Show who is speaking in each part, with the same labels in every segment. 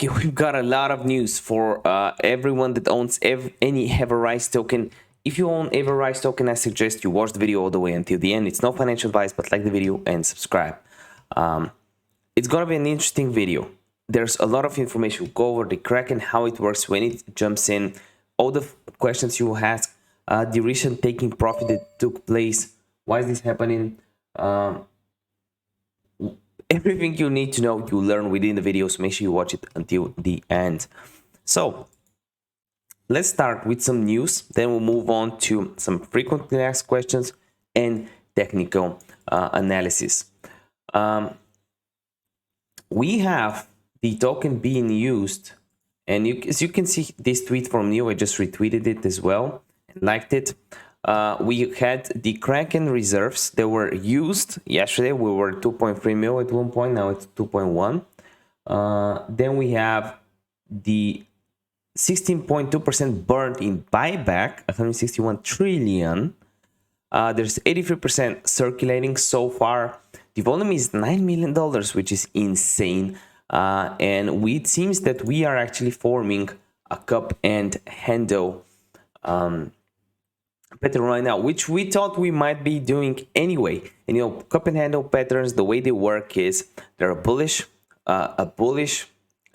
Speaker 1: Okay, we've got a lot of news for everyone that owns any EverRise token. If you own EverRise token, I suggest you watch the video all the way until the end. It's no financial advice, but like the video and subscribe. It's gonna be an interesting video. There's a lot of information. We'll go over the Kraken, how it works, when it jumps in, all the questions you will ask, the recent taking profit that took place, why is this happening, everything you need to know, you learn within the video, so make sure you watch it until the end. So let's start with some news, then we'll move on to some frequently asked questions and technical analysis. We have the token being used, and as you can see this tweet from Neo, I just retweeted it as well and liked it. We had the Kraken reserves that were used yesterday. We were 2.3 mil at one point, now it's 2.1. Then we have the 16.2% burned in buyback, 161 trillion. There's 83% circulating so far. The volume is $9 million, which is insane. And it seems that we are actually forming a cup and handle pattern right now, which we thought we might be doing anyway. And you know, cup and handle patterns, the way they work is they're a bullish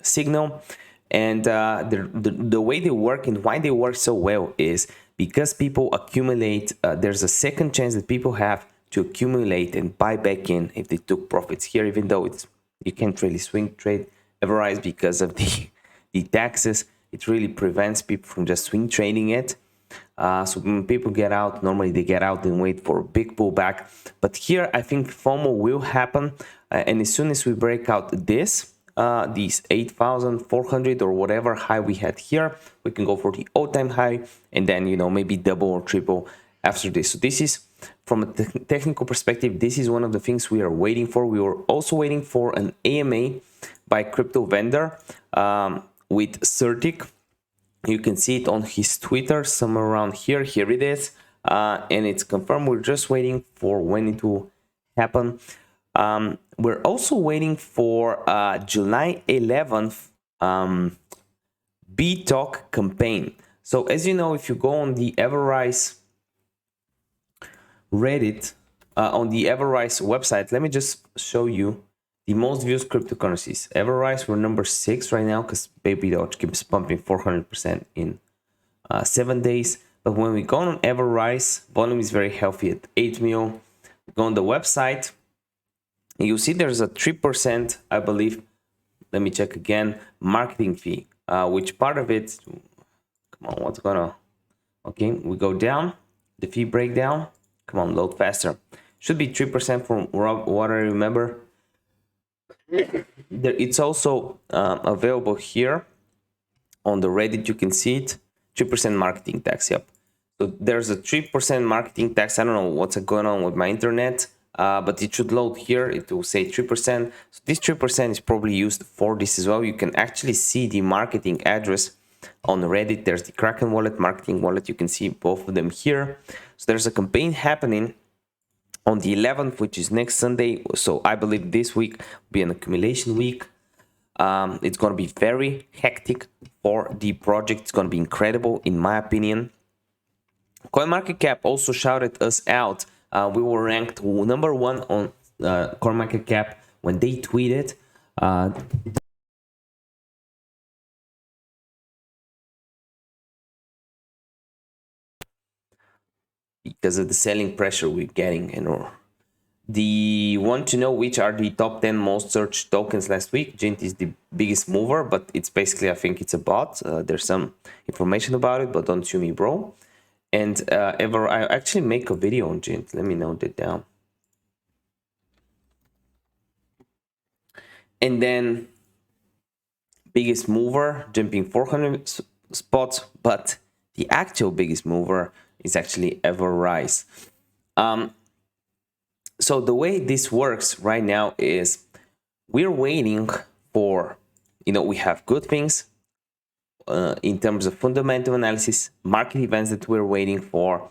Speaker 1: signal, and the way they work and why they work so well is because people accumulate. There's a second chance that people have to accumulate and buy back in if they took profits here, even though you can't really swing trade EverRise because of the taxes. It really prevents people from just swing trading it. So when people get out, normally they get out and wait for a big pullback. But here, I think FOMO will happen. And as soon as we break out these 8,400 or whatever high we had here, we can go for the all-time high and then, you know, maybe double or triple after this. So this is, from a technical perspective, this is one of the things we are waiting for. We were also waiting for an AMA by crypto vendor with Certic. You can see it on his Twitter, somewhere around here. Here it is. And it's confirmed. We're just waiting for when it will happen. We're also waiting for July 11th BTalk campaign. So as you know, if you go on the EverRise Reddit, on the EverRise website, let me just show you the most views cryptocurrencies. EverRise, we're number 6 right now because Baby Doge keeps pumping 400% in 7 days. But when we go on EverRise, volume is very healthy at 8 mil. Go on the website, and you see there's a 3%, I believe. Let me check again. Marketing fee, which part of it? Come on, what's going on? Okay, we go down. The fee breakdown. Come on, load faster. Should be 3% from what I remember. It's also available here on the Reddit. You can see it. 3% marketing tax. Yep. So there's a 3% marketing tax. I don't know what's going on with my internet, but it should load here. It will say 3%. So this 3% is probably used for this as well. You can actually see the marketing address on Reddit. There's the Kraken wallet, marketing wallet. You can see both of them here. So there's a campaign happening on the 11th, which is next Sunday. So I believe this week will be an accumulation week. It's going to be very hectic for the project. It's going to be incredible, in my opinion. CoinMarketCap also shouted us out. We were ranked number 1 on CoinMarketCap when they tweeted. Because of the selling pressure we're getting, and the want to know which are the top 10 most searched tokens last week. Jint is the biggest mover, but it's basically, I think it's a bot. There's some information about it, but don't sue me, bro. And I actually make a video on Jint. Let me note it down. And then biggest mover jumping 400 spots, but the actual biggest mover is actually EverRise. So the way this works right now is we're waiting for, you know, we have good things in terms of fundamental analysis, market events that we're waiting for,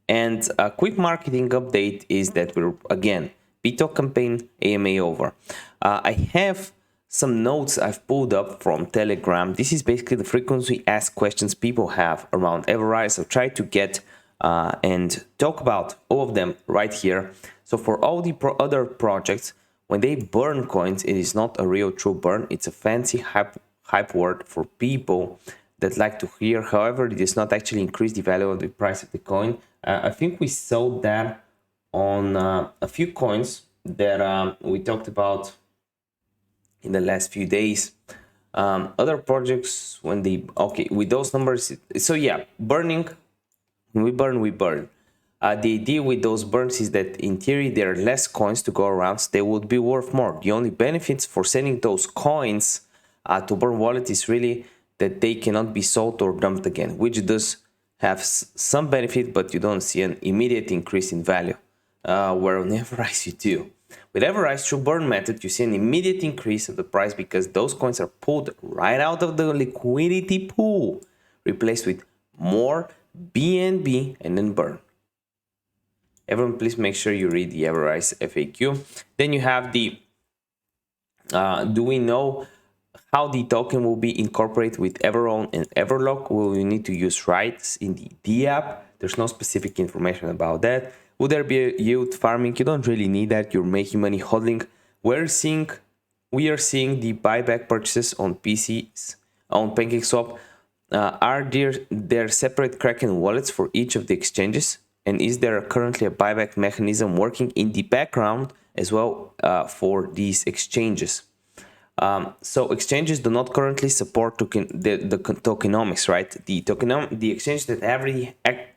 Speaker 1: and a quick marketing update is that we're, again, BTalk campaign AMA over. I have some notes I've pulled up from Telegram. This is basically the frequently asked questions people have around EverRise. I've tried to get and talk about all of them right here. So for all the other projects, when they burn coins, it is not a real true burn. It's a fancy hype word for people that like to hear. However, it does not actually increase the value of the price of the coin. I think we saw that on a few coins that we talked about in the last few days. Other projects, when they, okay, with those numbers, so yeah, burning, when we burn. The idea with those burns is that in theory there are less coins to go around, so they would be worth more. The only benefits for sending those coins to burn wallet is really that they cannot be sold or dumped again, which does have some benefit, but you don't see an immediate increase in value, where on EverRise you do. With EverRise through burn method, you see an immediate increase of the price because those coins are pulled right out of the liquidity pool, replaced with more BNB and then burn. Everyone, please make sure you read the EverRise FAQ. Then you have the, do we know how the token will be incorporated with EverOwn and EverLock? Will you need to use rights in the D app? There's no specific information about that. Will there be a yield farming? You don't really need that. You're making money hodling. We are seeing the buyback purchases on PCs, on PancakeSwap. Are there separate Kraken wallets for each of the exchanges? And is there currently a buyback mechanism working in the background as well for these exchanges? So exchanges do not currently support the tokenomics, right? The exchange that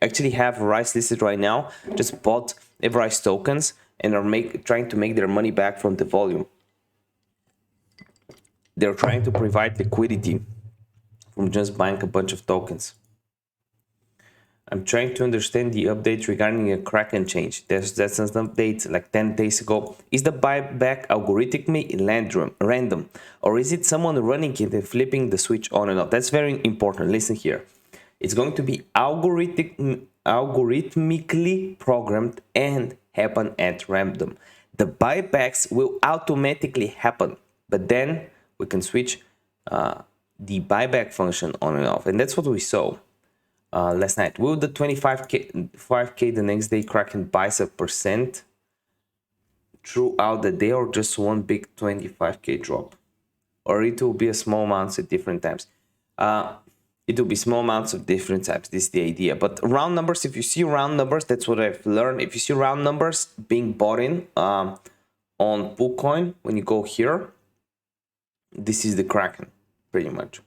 Speaker 1: actually have EverRise listed right now just bought EverRise tokens and are trying to make their money back from the volume. They're trying to provide liquidity from just buying a bunch of tokens. I'm trying to understand the update regarding a Kraken change. That's an update like 10 days ago. Is the buyback algorithmically random, or is it someone running it and flipping the switch on and off? That's very important. Listen here. It's going to be algorithmically programmed and happen at random. The buybacks will automatically happen, but then we can switch the buyback function on and off, and that's what we saw last night. Will the 5K the next day Kraken buys a percent throughout the day, or just one big 25K drop? Or it will be a small amounts at different times? It will be small amounts of different types. This is the idea. But round numbers, if you see round numbers, that's what I've learned. If you see round numbers being bought in on PoolCoin, when you go here, this is the Kraken, pretty much.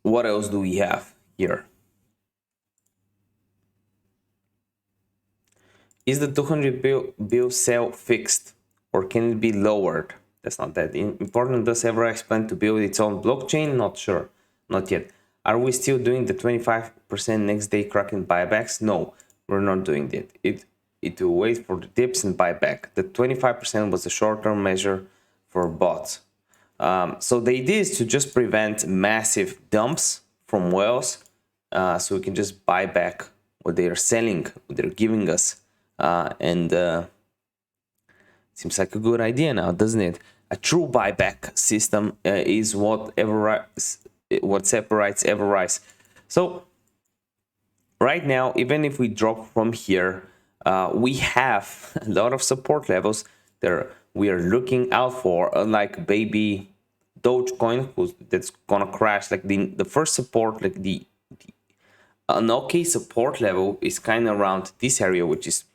Speaker 1: What else do we have here? Is the 200 bill sale fixed, or can it be lowered? That's not that important. Does EverRise plan to build its own blockchain? Not sure. Not yet. Are we still doing the 25% next day Kraken buybacks? No, we're not doing that. It will wait for the dips and buyback. The 25% was a short-term measure for bots. So the idea is to just prevent massive dumps from whales, so we can just buy back what they are selling, what they're giving us, and seems like a good idea now, doesn't it? A true buyback system is what separates EverRise. So right now, even if we drop from here, we have a lot of support levels there we are looking out for, unlike baby dogecoin, that's gonna crash. Like the first support, like an okay support level is kind of around this area, which is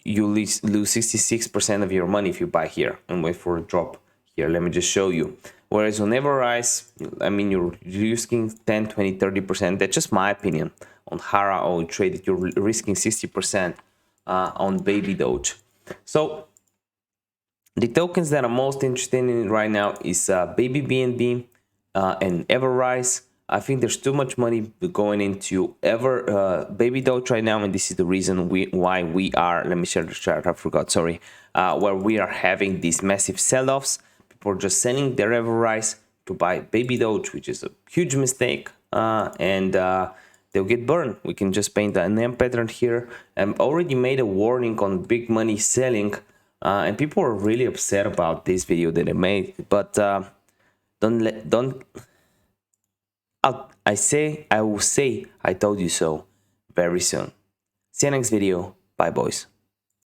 Speaker 1: you lose 66% of your money if you buy here and wait for a drop here. Let me just show you. Whereas on EverRise, I mean, you're risking 10, 20, 30%. That's just my opinion. On Hara or Trade, you're risking 60% on baby doge. So the tokens that I'm most interested in right now is baby BNB and EverRise. I think there's too much money going into baby doge right now, and this is the reason why we are, let me share the chart, I forgot, sorry, where we are having these massive sell-offs. People are just selling their EverRise to buy baby doge, which is a huge mistake, and they'll get burned. We can just paint a name pattern here. I've already made a warning on big money selling And people are really upset about this video that I made, but don't I will say I told you so very soon. See you next video. Bye, boys.